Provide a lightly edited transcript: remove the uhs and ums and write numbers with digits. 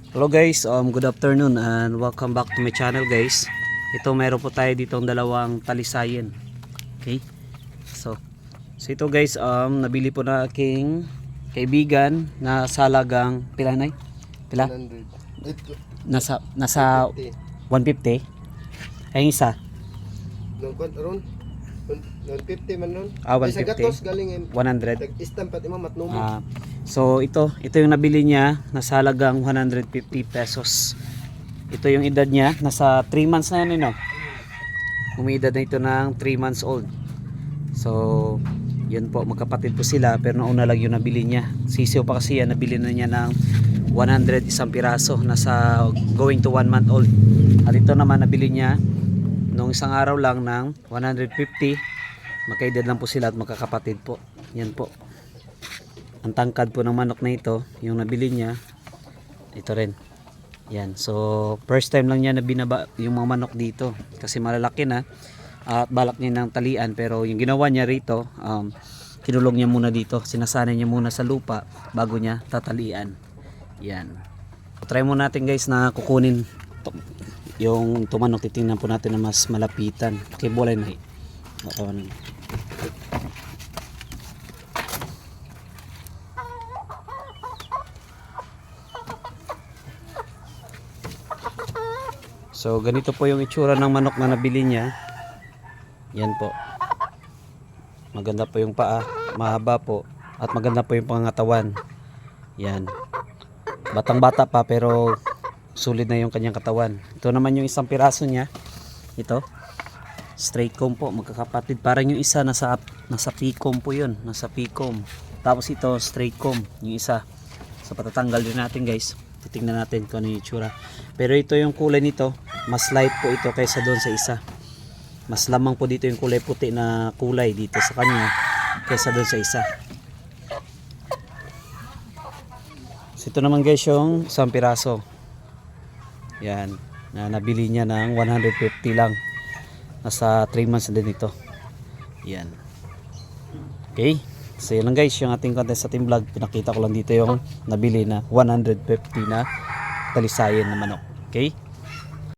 Hello guys, good afternoon and welcome back to my channel guys. Ito meron po tayo ditong dalawang talisayin. Okay? So ito guys, nabili po na aking kaibigan na salagang pila nay? Pila? 100. Nasa 150. Ay isa. Nungkot aron 150 man nun. 150. Sa gatos galing 100. Tag-istamp pati mo matnumi. So ito yung nabili niya nasa halagang 150 pesos. Ito yung edad niya, nasa 3 months na yan, no? Umiedad na ito ng 3 months old. So yun po, magkapatid po sila, pero nauna lang yung nabili niya. Sisiw pa kasi yan, nabili na niya ng 100 isang piraso, nasa going to 1 month old. At ito naman nabili niya nung isang araw lang ng 150. Magkaedad lang po sila at magkakapatid po. Yan po. Ang tangkad po ng manok na ito, yung nabili niya, ito rin. Yan. So, first time lang niya na binaba yung mga manok dito. Kasi malalaki na. At balak niya ng talian. Pero yung ginawa niya rito, kinulong niya muna dito. Sinasanay niya muna sa lupa bago niya tatalian. Yan. Try mo natin guys na kukunin yung tumanok. Titingnan po natin na mas malapitan. Okay, bulay na. So ganito po yung itsura ng manok na nabili niya. Yan po. Maganda po yung paa, mahaba po, at maganda po yung pangangatawan. Yan. Batang bata pa pero sulit na yung kanyang katawan. Ito naman yung isang piraso niya. Ito. Straight comb po, magkakapatid. Parang yung isa nasa P-comb po yun. Nasa P-comb. Tapos ito straight comb, yung isa. So patatanggal din natin guys. Titingnan natin kung ano yung itsura. Pero ito yung kulay nito, mas light po ito kaysa doon sa isa. Mas lamang po dito yung kulay puti na kulay dito sa kanya kaysa doon sa isa. So ito naman guys yung isang piraso. Yan, na nabili niya ng 150 lang. Nasa 3 months din ito. Yan. Okay. So yun lang guys yung ating content sa ating vlog. Pinakita ko lang dito yung nabili na 150 na talisayin na manok. Okay.